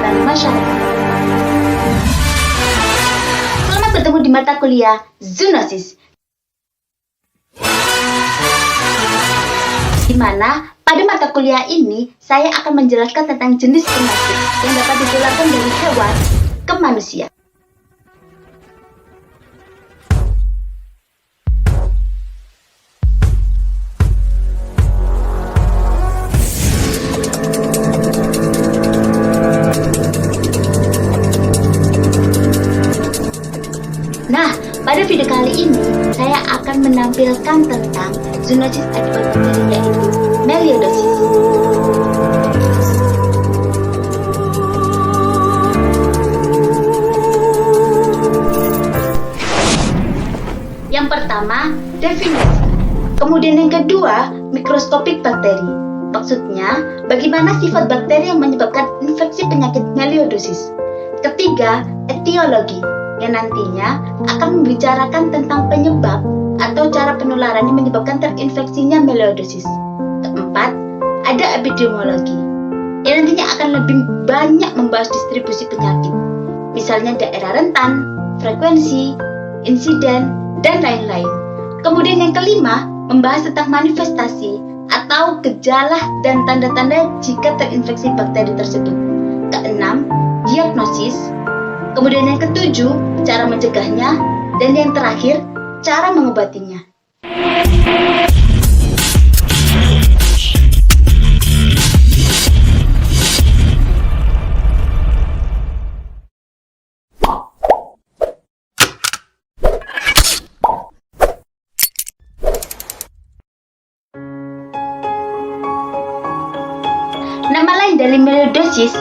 kehidupan masyarakat. Selamat bertemu di mata kuliah Zoonosis, di mana pada mata kuliah ini saya akan menjelaskan tentang jenis penyakit yang dapat ditularkan dari hewan ke manusia. Nah, pada video kali ini saya akan menampilkan tentang zoonosis akibat bakteri, yaitu melioidosis. Yang pertama, definisi. Kemudian yang kedua, mikroskopik bakteri. Maksudnya, bagaimana sifat bakteri yang menyebabkan infeksi penyakit melioidosis. Ketiga, etiologi, yang nantinya akan membicarakan tentang penyebab atau cara penularan yang menyebabkan terinfeksinya melioidosis. Keempat, ada epidemiologi, yang nantinya akan lebih banyak membahas distribusi penyakit, misalnya daerah rentan, frekuensi, insiden, dan lain-lain. Kemudian yang kelima, membahas tentang manifestasi atau gejala dan tanda-tanda jika terinfeksi bakteri tersebut. Keenam, diagnosis. Kemudian yang ketujuh, cara mencegahnya. Dan yang terakhir, cara mengobatinya. Nama lain dari melioidosis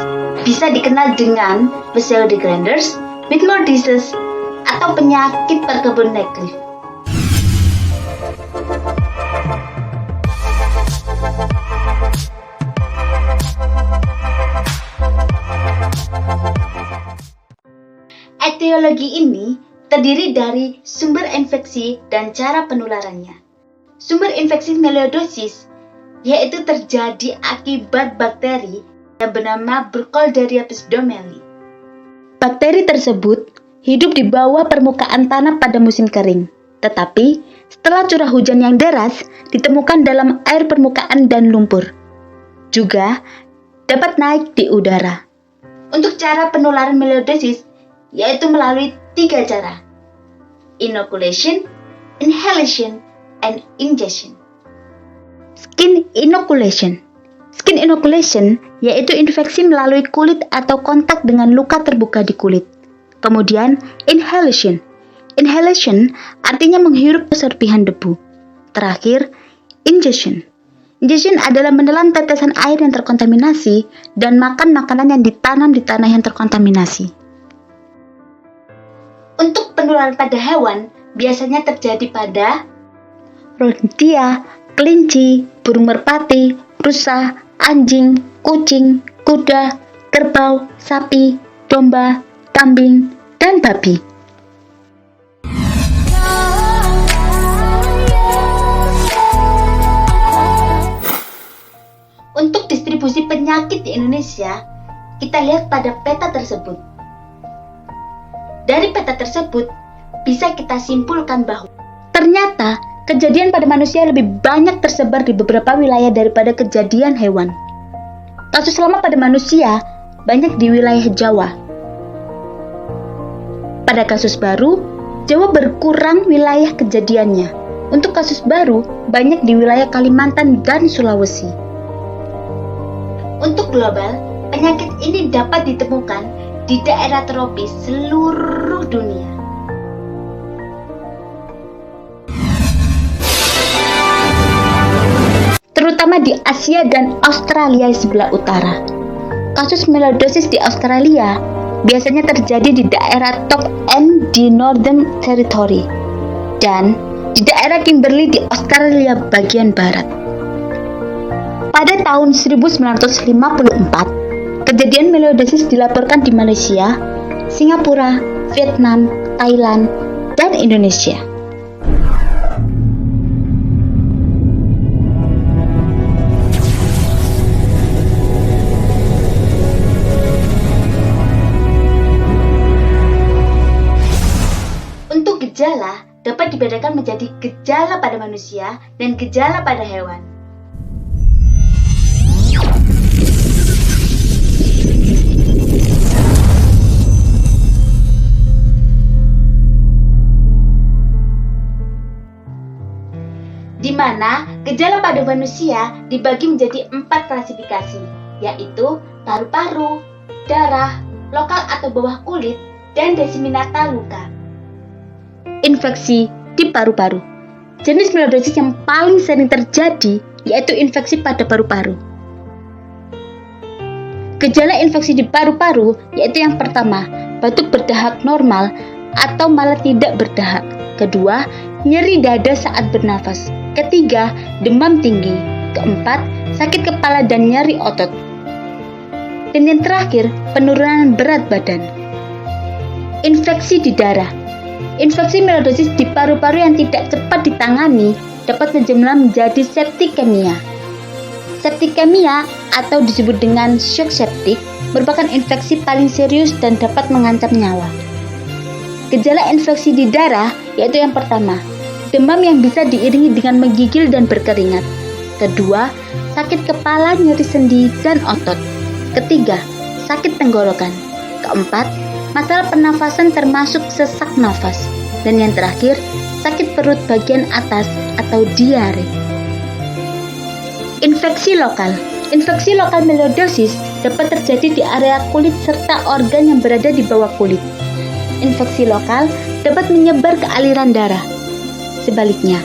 bisa dikenal dengan pseudoglanders, Whitmore disease, atau penyakit perkebun negeri. Etiologi ini terdiri dari sumber infeksi dan cara penularannya. Sumber infeksi melioidosis yaitu terjadi akibat bakteri yang bernama Burkholderia pseudomeli. Bakteri tersebut hidup di bawah permukaan tanah pada musim kering, tetapi setelah curah hujan yang deras ditemukan dalam air permukaan dan lumpur. Juga dapat naik di udara. Untuk cara penularan melioidosis yaitu melalui 3 cara: inoculation, inhalation, and injection. Skin inoculation. Skin inoculation yaitu infeksi melalui kulit atau kontak dengan luka terbuka di kulit. Kemudian inhalation. Inhalation artinya menghirup serpihan debu. Terakhir, injection. Injection adalah menelan tetesan air yang terkontaminasi dan makan makanan yang ditanam di tanah yang terkontaminasi. Untuk penularan pada hewan biasanya terjadi pada rodenttia, kelinci, burung merpati, rusa, anjing, kucing, kuda, kerbau, sapi, domba, kambing, dan babi. Untuk distribusi penyakit di Indonesia, kita lihat pada peta tersebut. Dari peta tersebut, bisa kita simpulkan bahwa ternyata kejadian pada manusia lebih banyak tersebar di beberapa wilayah daripada kejadian hewan. Kasus lama pada manusia banyak di wilayah Jawa. Pada kasus baru, Jawa berkurang wilayah kejadiannya. Untuk kasus baru, banyak di wilayah Kalimantan dan Sulawesi. Untuk global, penyakit ini dapat ditemukan di daerah tropis seluruh dunia. Terutama di Asia dan Australia sebelah utara. Kasus melioidosis di Australia biasanya terjadi di daerah Top End di Northern Territory dan di daerah Kimberley di Australia bagian barat. Pada tahun 1954, kejadian melioidosis dilaporkan di Malaysia, Singapura, Vietnam, Thailand, dan Indonesia. gejala dapat dibedakan menjadi gejala pada manusia dan gejala pada hewan. Di mana gejala pada manusia dibagi menjadi 4 klasifikasi, yaitu paru-paru, darah, lokal atau bawah kulit, dan desiminata luka. Infeksi di paru-paru. Jenis melioidosis yang paling sering terjadi yaitu infeksi pada paru-paru. Gejala infeksi di paru-paru yaitu yang pertama, batuk berdahak normal atau malah tidak berdahak. Kedua, nyeri dada saat bernafas. Ketiga, demam tinggi. Keempat, sakit kepala dan nyeri otot. Dan yang terakhir, penurunan berat badan. Infeksi di darah. Infeksi melioidosis di paru-paru yang tidak cepat ditangani dapat menjadi septikemia. Septikemia atau disebut dengan shock septik merupakan infeksi paling serius dan dapat mengancam nyawa. Gejala infeksi di darah yaitu yang pertama, demam yang bisa diiringi dengan menggigil dan berkeringat. Kedua, sakit kepala, nyeri sendi dan otot. Ketiga, sakit tenggorokan. Keempat, masalah pernafasan termasuk sesak nafas. Dan yang terakhir, sakit perut bagian atas atau diare. Infeksi lokal. Infeksi lokal melioidosis dapat terjadi di area kulit serta organ yang berada di bawah kulit. Infeksi lokal dapat menyebar ke aliran darah. Sebaliknya,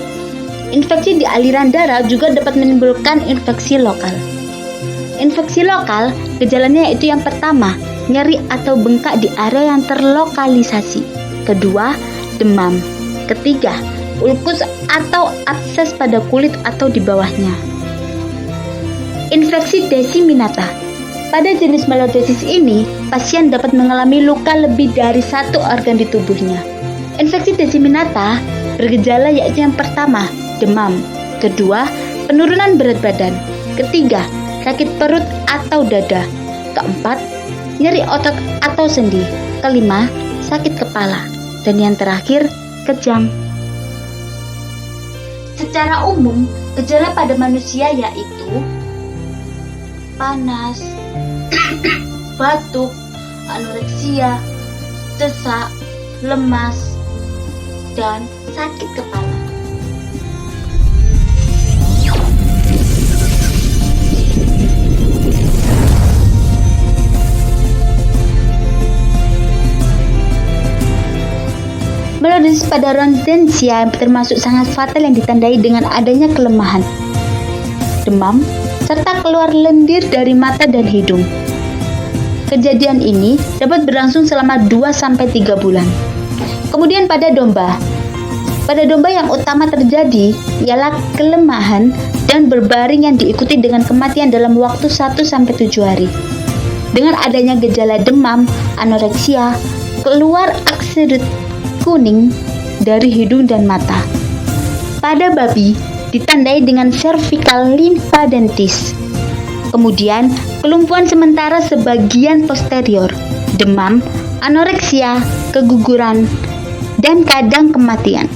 infeksi di aliran darah juga dapat menimbulkan infeksi lokal. Infeksi lokal, gejalanya yaitu yang pertama, nyeri atau bengkak di area yang terlokalisasi. Kedua, demam. Ketiga, ulkus atau abses pada kulit atau di bawahnya. Infeksi desiminata. Pada jenis melioidosis ini, pasien dapat mengalami luka lebih dari satu organ di tubuhnya. Infeksi desiminata bergejala yaitu yang pertama, demam. Kedua, penurunan berat badan. Ketiga, sakit perut atau dada. Keempat, nyeri otot atau sendi. Kelima, sakit kepala. Dan yang terakhir, kejang. Secara umum, gejala pada manusia yaitu panas, batuk, anoreksia, sesak, lemas, dan sakit kepala. Melioidosis pada rodentia termasuk sangat fatal yang ditandai dengan adanya kelemahan, demam, serta keluar lendir dari mata dan hidung. Kejadian ini dapat berlangsung selama 2-3 bulan. Kemudian pada domba yang utama terjadi ialah kelemahan dan berbaring yang diikuti dengan kematian dalam waktu 1-7 hari. Dengan adanya gejala demam, anoreksia, keluar aksidut kuning dari hidung dan mata. Pada babi ditandai dengan cervical lymphadentis. Kemudian kelumpuhan sementara sebagian posterior, demam, anoreksia, keguguran, dan kadang kematian.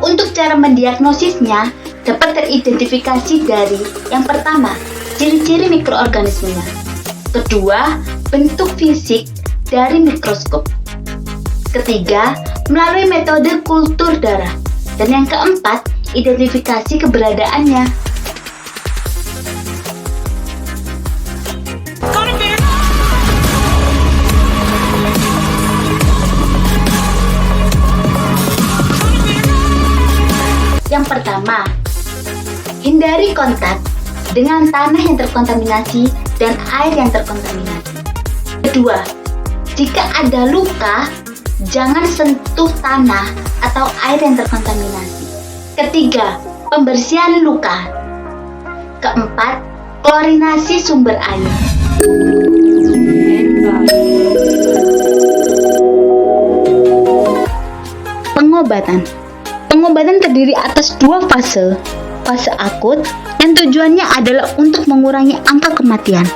Untuk cara mendiagnosisnya dapat teridentifikasi dari yang pertama, ciri-ciri mikroorganismenya. Kedua, bentuk fisik dari mikroskop. Ketiga, melalui metode kultur darah. Dan yang keempat, identifikasi keberadaannya. Yang pertama, hindari kontak dengan tanah yang terkontaminasi dan air yang terkontaminasi. Kedua, jika ada luka, jangan sentuh tanah atau air yang terkontaminasi. Ketiga, pembersihan luka. Keempat, klorinasi sumber air. Pengobatan Pengobatan terdiri atas dua fase. Fase akut yang tujuannya adalah untuk mengurangi angka kematian,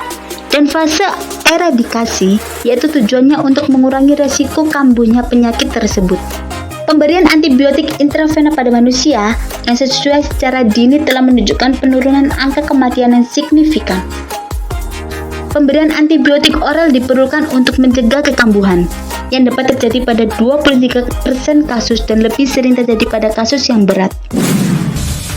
dan fase eradikasi yaitu tujuannya untuk mengurangi resiko kambuhnya penyakit tersebut. Pemberian antibiotik intravena pada manusia yang sesuai secara dini telah menunjukkan penurunan angka kematian yang signifikan. Pemberian antibiotik oral diperlukan untuk mencegah kekambuhan, yang dapat terjadi pada 23% kasus dan lebih sering terjadi pada kasus yang berat.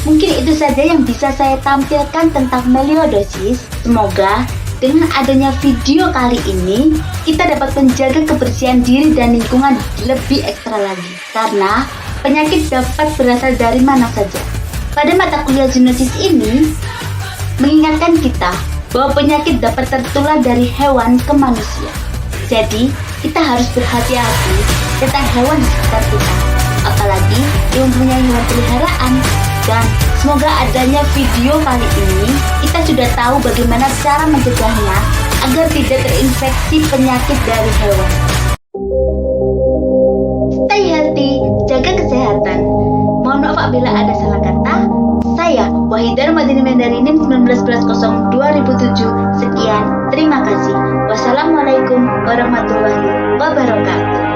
Mungkin itu saja yang bisa saya tampilkan tentang melioidosis. Semoga dengan adanya video kali ini, kita dapat menjaga kebersihan diri dan lingkungan lebih ekstra lagi. Karena penyakit dapat berasal dari mana saja. Pada mata kuliah zoonosis ini, mengingatkan kita bahwa penyakit dapat tertular dari hewan ke manusia. Jadi, kita harus berhati-hati tentang hewan di sekitar kita. Apalagi yang mempunyai hewan peliharaan. Dan semoga adanya video kali ini, kita sudah tahu bagaimana cara mencegahnya agar tidak terinfeksi penyakit dari hewan. Stay healthy, jaga kesehatan. Mohon maaf apabila ada salah kata. Saya Wahidah Madini Mandarinim 19/2007. Sekian, terima kasih. Wassalamualaikum warahmatullahi wabarakatuh.